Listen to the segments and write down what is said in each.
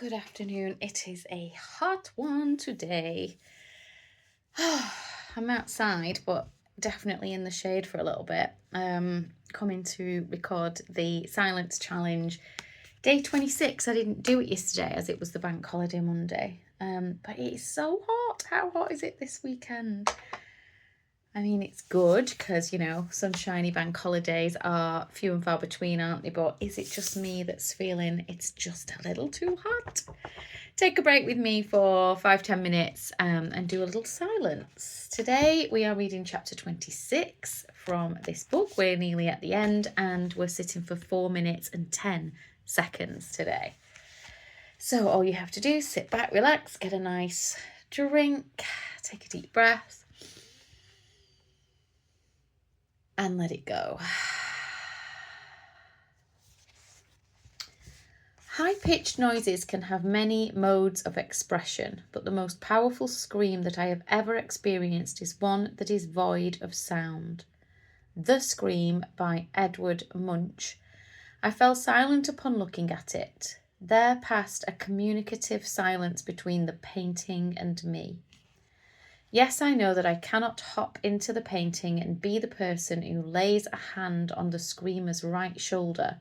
Good afternoon. It is a hot one today. I'm outside, but definitely in the shade for a little bit. Coming to record the Silence Challenge, day 26. I didn't do it yesterday as it was the bank holiday Monday. But it is so hot. How hot is it this weekend? I mean, it's good because, sunshiny bank holidays are few and far between, aren't they? But is it just me that's feeling it's just a little too hot? Take a break with me for 5-10 minutes and do a little silence. Today we are reading chapter 26 from this book. We're nearly at the end and we're sitting for 4 minutes and 10 seconds today. So all you have to do is sit back, relax, get a nice drink, take a deep breath, and let it go. High-pitched noises can have many modes of expression, but the most powerful scream that I have ever experienced is one that is void of sound. The Scream by Edward Munch. I fell silent upon looking at it. There passed a communicative silence between the painting and me. Yes, I know that I cannot hop into the painting and be the person who lays a hand on the screamer's right shoulder,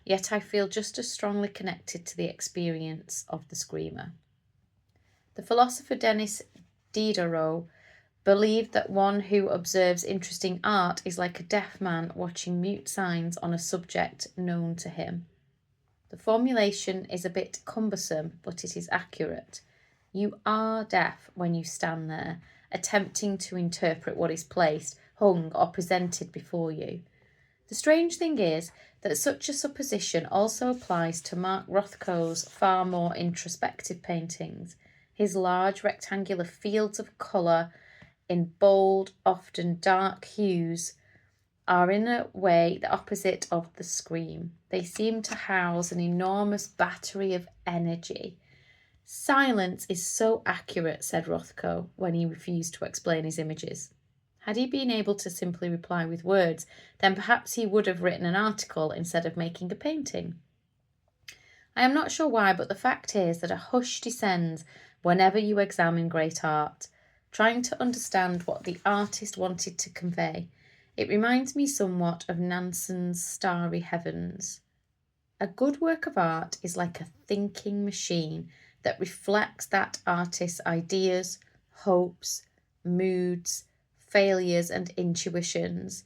yet I feel just as strongly connected to the experience of the screamer. The philosopher Denis Diderot believed that one who observes interesting art is like a deaf man watching mute signs on a subject known to him. The formulation is a bit cumbersome, but it is accurate. You are deaf when you stand there, attempting to interpret what is placed, hung, or presented before you. The strange thing is that such a supposition also applies to Mark Rothko's far more introspective paintings. His large rectangular fields of colour in bold, often dark hues are in a way the opposite of the scream. They seem to house an enormous battery of energy. Silence is so accurate, said Rothko when he refused to explain his images. Had he been able to simply reply with words, then perhaps he would have written an article instead of making a painting. I am not sure why, but the fact is that a hush descends whenever you examine great art, trying to understand what the artist wanted to convey. It reminds me somewhat of Nansen's Starry Heavens. A good work of art is like a thinking machine that reflects that artist's ideas, hopes, moods, failures and intuitions.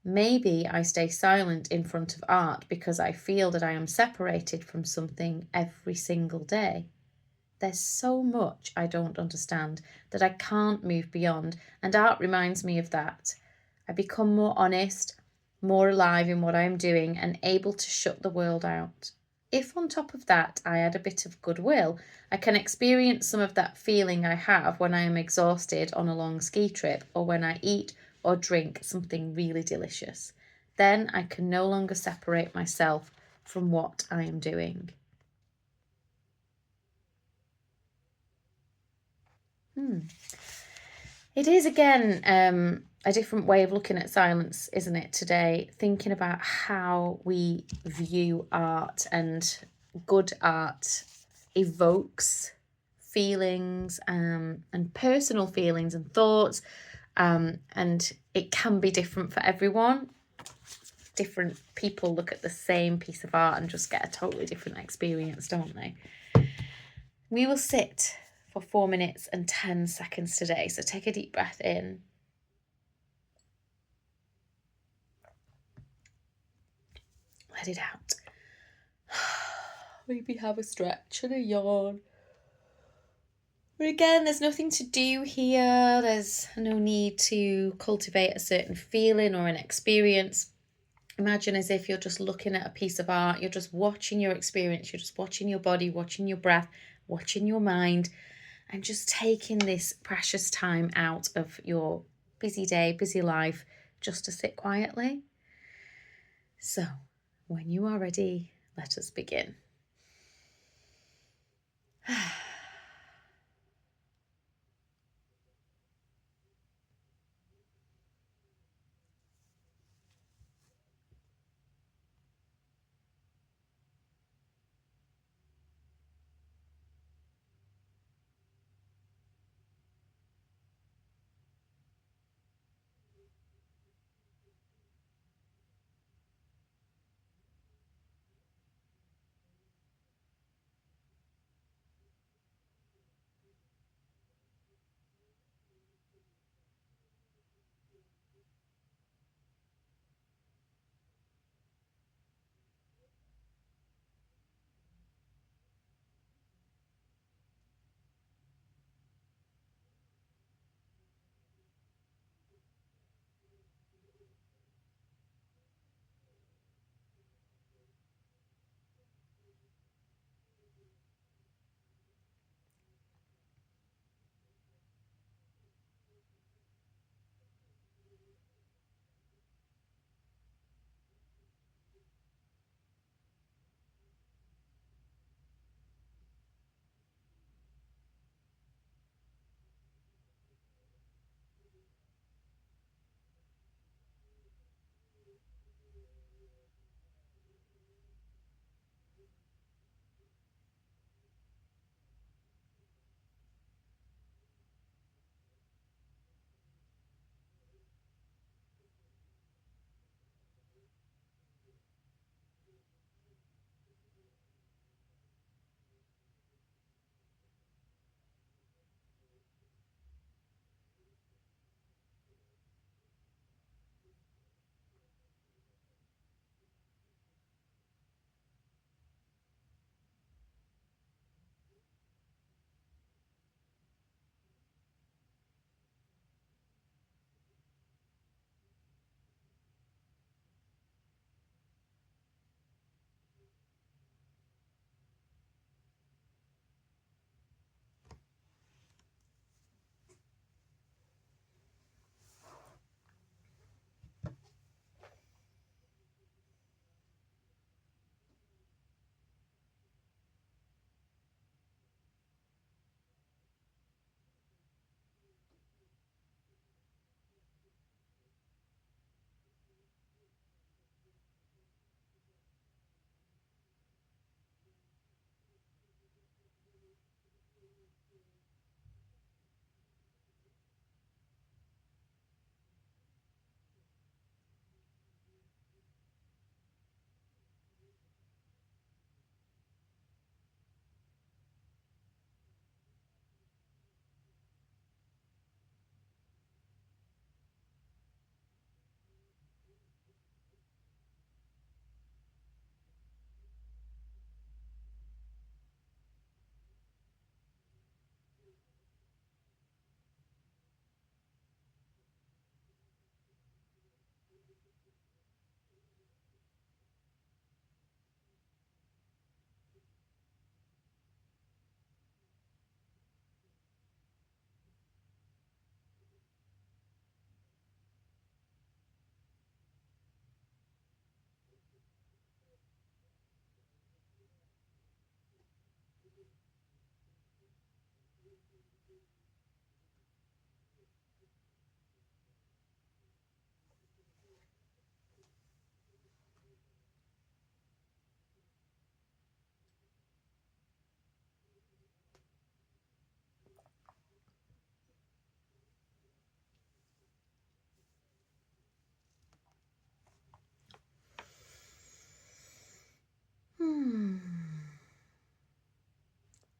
Maybe I stay silent in front of art because I feel that I am separated from something every single day. There's so much I don't understand that I can't move beyond, and art reminds me of that. I become more honest, more alive in what I am doing, and able to shut the world out. If on top of that I add a bit of goodwill, I can experience some of that feeling I have when I am exhausted on a long ski trip or when I eat or drink something really delicious. Then I can no longer separate myself from what I am doing. It is again a different way of looking at silence, isn't it, today? Thinking about how we view art, and good art evokes feelings and personal feelings and thoughts, and it can be different for everyone. Different people look at the same piece of art and just get a totally different experience, don't they? We will sit for 4 minutes and 10 seconds today. So take a deep breath in. Let it out. Maybe have a stretch and a yawn. But again, there's nothing to do here. There's no need to cultivate a certain feeling or an experience. Imagine as if you're just looking at a piece of art. You're just watching your experience. You're just watching your body, watching your breath, watching your mind, and just taking this precious time out of your busy day, busy life, just to sit quietly. So, when you are ready, let us begin.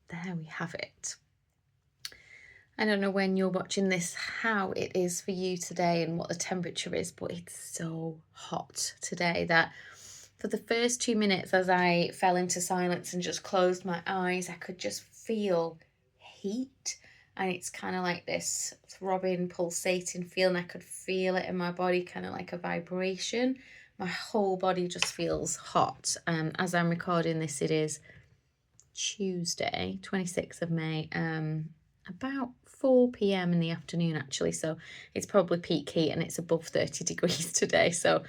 There we have it. I don't know when you're watching this how it is for you today and what the temperature is, but it's so hot today that for the first 2 minutes as I fell into silence and just closed my eyes, I could just feel heat. And it's kind of like this throbbing, pulsating feeling. I could feel it in my body, kind of like a vibration. My whole body just feels hot. As I'm recording this, it is Tuesday, 26th of May, about 4 p.m. in the afternoon actually, so it's probably peak heat and it's above 30 degrees today. So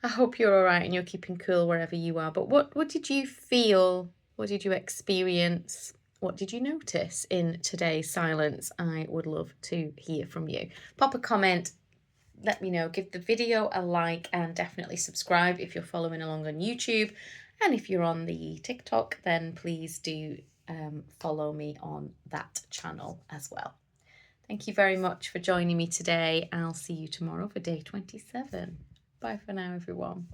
I hope you're all right and you're keeping cool wherever you are. But what did you feel? What did you experience? What did you notice in today's silence? I would love to hear from you. Pop a comment, let me know, give the video a like, and definitely subscribe if you're following along on YouTube. And if you're on the TikTok, then please do follow me on that channel as well. Thank you very much for joining me today. I'll see you tomorrow for day 27. Bye for now, everyone.